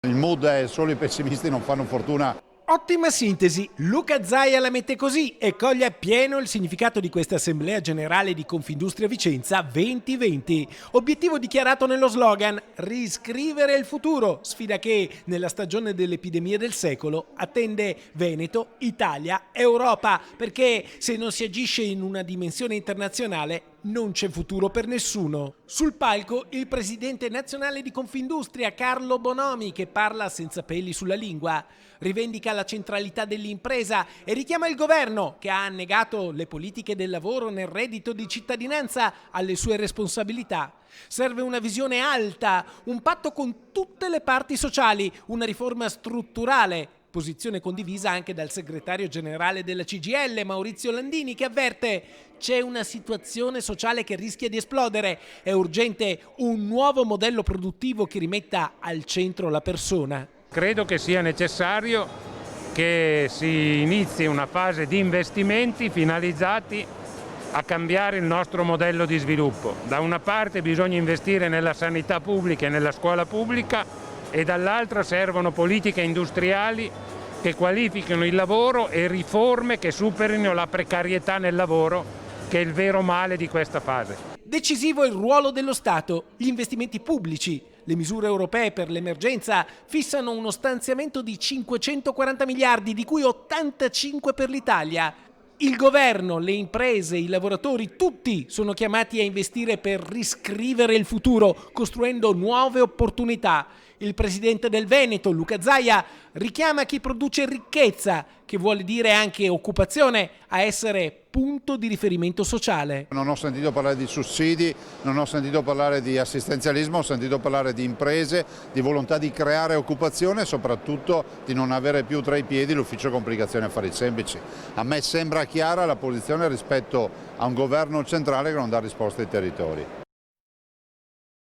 Il mood è solo i pessimisti non fanno fortuna. Ottima sintesi, Luca Zaia la mette così e coglie appieno il significato di questa Assemblea Generale di Confindustria Vicenza 2020. Obiettivo dichiarato nello slogan: riscrivere il futuro, sfida che nella stagione dell'epidemia del secolo attende Veneto, Italia, Europa, perché se non si agisce in una dimensione internazionale non c'è futuro per nessuno. Sul palco il presidente nazionale di Confindustria Carlo Bonomi, che parla senza peli sulla lingua, rivendica la centralità dell'impresa e richiama il governo, che ha annegato le politiche del lavoro nel reddito di cittadinanza, alle sue responsabilità. Serve una visione alta, un patto con tutte le parti sociali, una riforma strutturale, posizione condivisa anche dal segretario generale della CGIL, Maurizio Landini, che avverte: c'è una situazione sociale che rischia di esplodere, è urgente un nuovo modello produttivo che rimetta al centro la persona. Credo che sia necessario che si inizi una fase di investimenti finalizzati a cambiare il nostro modello di sviluppo. Da una parte bisogna investire nella sanità pubblica e nella scuola pubblica e dall'altra servono politiche industriali che qualifichino il lavoro e riforme che superino la precarietà nel lavoro, che è il vero male di questa fase. Decisivo è il ruolo dello Stato, gli investimenti pubblici. Le misure europee per l'emergenza fissano uno stanziamento di 540 miliardi, di cui 85 per l'Italia. Il governo, le imprese, i lavoratori, tutti sono chiamati a investire per riscrivere il futuro, costruendo nuove opportunità. Il presidente del Veneto, Luca Zaia, richiama chi produce ricchezza, che vuole dire anche occupazione, a essere punto di riferimento sociale. Non ho sentito parlare di sussidi, non ho sentito parlare di assistenzialismo, ho sentito parlare di imprese, di volontà di creare occupazione e soprattutto di non avere più tra i piedi l'ufficio complicazioni affari semplici. A me sembra chiara la posizione rispetto a un governo centrale che non dà risposte ai territori.